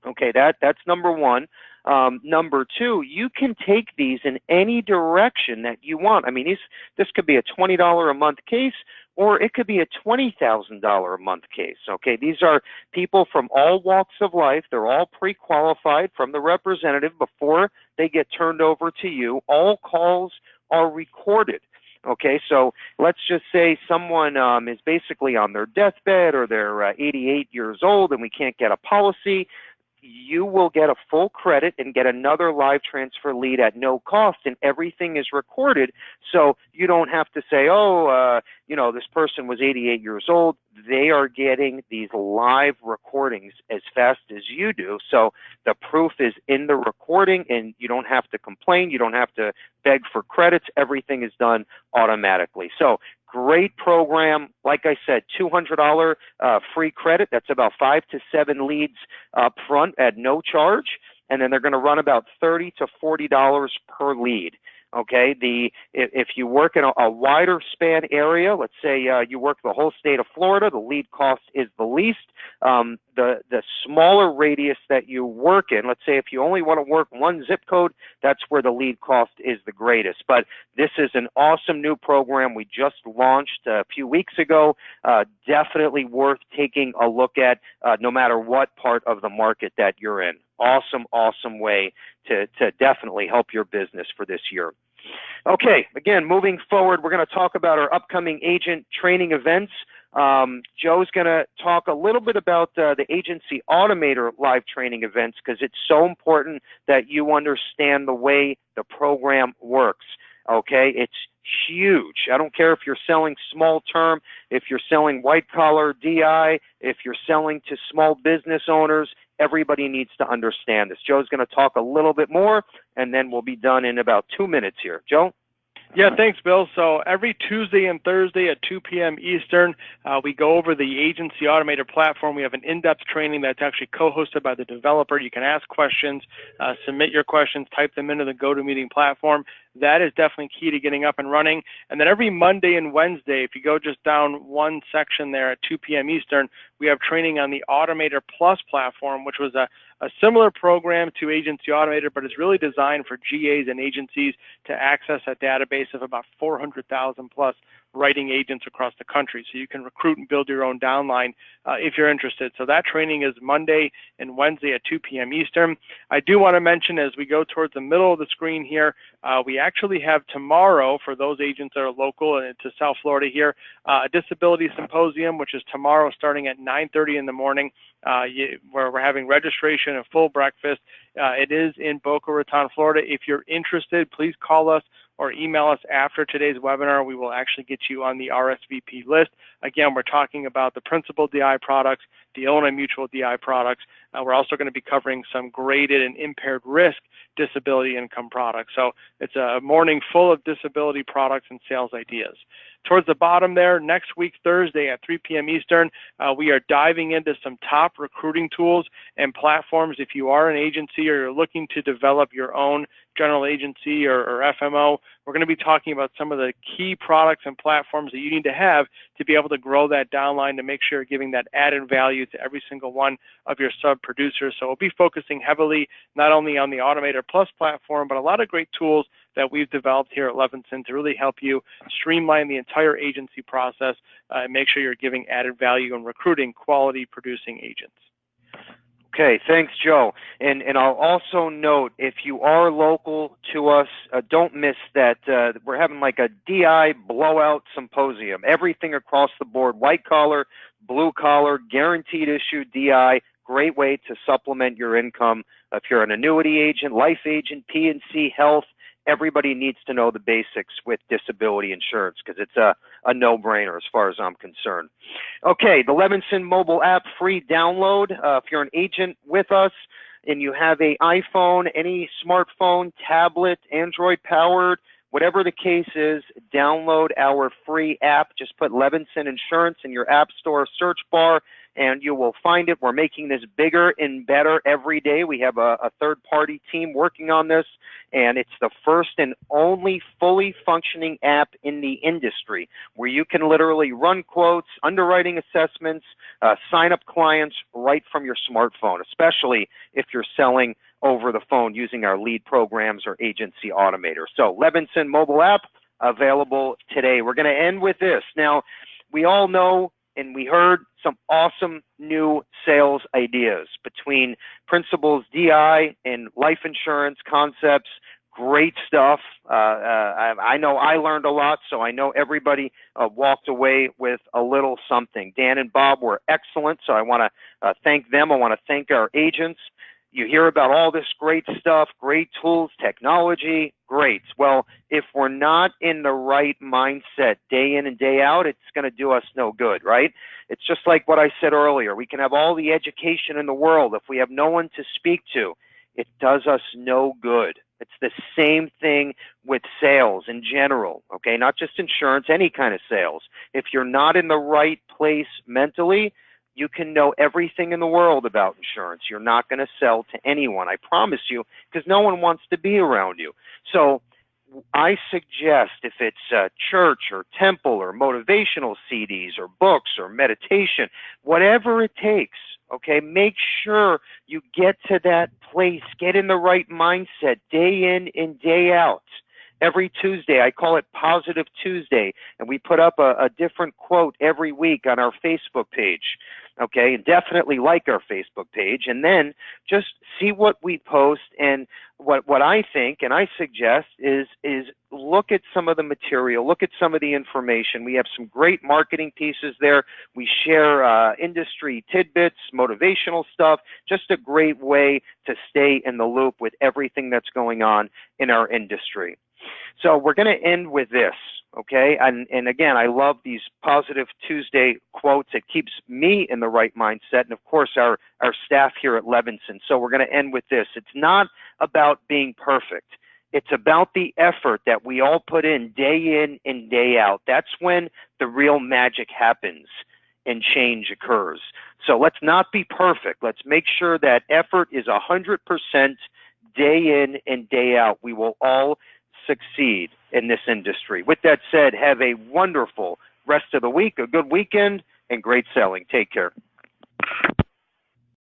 Okay, that's number one. Number two, you can take these in any direction that you want. I mean, this could be a $20 a month case, or it could be a $20,000 a month case. Okay, these are people from all walks of life. They're all pre-qualified from the representative before they get turned over to you. All calls are recorded. Okay, so let's just say someone is basically on their deathbed or they're 88 years old and we can't get a policy. You will get a full credit and get another live transfer lead at no cost, and everything is recorded, so you don't have to say, oh, this person was 88 years old. They are getting these live recordings as fast as you do, so the proof is in the recording, and you don't have to complain. You don't have to beg for credits. Everything is done automatically. So great program. Like I said, $200 free credit. That's about 5 to 7 leads up front at no charge. And then they're going to run about $30 to $40 per lead. Okay, if you work in a wider span area, let's say you work the whole state of Florida, the lead cost is the least. The smaller radius that you work in, let's say if you only want to work one zip code, that's where the lead cost is the greatest. But this is an awesome new program we just launched a few weeks ago. Definitely worth taking a look at no matter what part of the market that you're in. Awesome, awesome way to definitely help your business for this year. Okay, again, moving forward, we're going to talk about our upcoming agent training events. Joe's going to talk a little bit about the Agency Automator live training events because it's so important that you understand the way the program works. Okay, it's huge. I don't care if you're selling small term, if you're selling white collar DI, if you're selling to small business owners. Everybody needs to understand this. Joe's going to talk a little bit more, and then we'll be done in about 2 minutes here. Joe? Yeah, thanks, Bill. So every Tuesday and Thursday at 2 p.m. Eastern, we go over the Agency Automator platform. We have an in-depth training that's actually co-hosted by the developer. You can ask questions, submit your questions, type them into the GoToMeeting platform. That is definitely key to getting up and running. And then every Monday and Wednesday, if you go just down one section there at 2 p.m. Eastern, we have training on the Automator Plus platform, which was a similar program to Agency Automator, but it's really designed for GAs and agencies to access a database of about 400,000 plus writing agents across the country. So you can recruit and build your own downline if you're interested. So that training is Monday and Wednesday at 2 p.m. Eastern. I do want to mention as we go towards the middle of the screen here, we actually have tomorrow, for those agents that are local and to South Florida here, a disability symposium, which is tomorrow starting at 9:30 in the morning, where we're having registration and full breakfast. It is in Boca Raton, Florida. If you're interested, please call us or email us after today's webinar. We will actually get you on the RSVP list. Again, we're talking about the principal DI products, the Illinois Mutual DI products. We're also going to be covering some graded and impaired risk disability income products. So it's a morning full of disability products and sales ideas. Towards the bottom there, next week, Thursday at 3 p.m. Eastern, we are diving into some top recruiting tools and platforms. If you are an agency or you're looking to develop your own general agency or FMO, we're going to be talking about some of the key products and platforms that you need to have to be able to grow that downline to make sure you're giving that added value to every single one of your sub-producers. So we'll be focusing heavily not only on the Automator Plus platform, but a lot of great tools that we've developed here at Levinson to really help you streamline the entire agency process and make sure you're giving added value and recruiting quality producing agents. Okay, thanks, Joe. And I'll also note, if you are local to us, don't miss that we're having like a DI Blowout Symposium. Everything across the board, white collar, blue collar, guaranteed issue DI, great way to supplement your income. If you're an annuity agent, life agent, P&C, health, everybody needs to know the basics with disability insurance because it's a no-brainer as far as I'm concerned. Okay, the Levinson mobile app, free download. If you're an agent with us and you have an iPhone, any smartphone, tablet, Android-powered, whatever the case is, download our free app. Just put Levinson Insurance in your App Store search bar, and you will find it. We're making this bigger and better every day. We have a third-party team working on this, and it's the first and only fully functioning app in the industry where you can literally run quotes, underwriting assessments, sign up clients right from your smartphone, especially if you're selling over the phone using our lead programs or agency automator. So Levinson mobile app available today. We're going to end with this. Now, we all know and we heard some awesome new sales ideas between Principles DI and life insurance concepts. Great stuff. I know I learned a lot, so I know everybody walked away with a little something. Dan and Bob were excellent, so I want to thank them. I want to thank our agents. You hear about all this great stuff, great tools, technology, great. Well, if we're not in the right mindset day in and day out, it's going to do us no good, right? It's just like what I said earlier. We can have all the education in the world. If we have no one to speak to, it does us no good. It's the same thing with sales in general, okay? Not just insurance, any kind of sales. If you're not in the right place mentally, you can know everything in the world about insurance. You're not going to sell to anyone, I promise you, because no one wants to be around you. So I suggest if it's church or temple or motivational CDs or books or meditation, whatever it takes, okay, make sure you get to that place, get in the right mindset day in and day out. Every Tuesday, I call it Positive Tuesday, and we put up a different quote every week on our Facebook page, okay? And definitely like our Facebook page, and then just see what we post. And what I think and I suggest is look at some of the material, look at some of the information. We have some great marketing pieces there. We share industry tidbits, motivational stuff, just a great way to stay in the loop with everything that's going on in our industry. So we're going to end with this, okay? And again, I love these Positive Tuesday quotes. It keeps me in the right mindset, and of course our staff here at Levinson. So we're going to end with this. It's not about being perfect. It's about the effort that we all put in and day out. That's when the real magic happens and change occurs. So let's not be perfect. Let's make sure that effort is 100% day in and day out. We will all succeed in this industry. With that said, have a wonderful rest of the week, a good weekend, and great selling. Take care.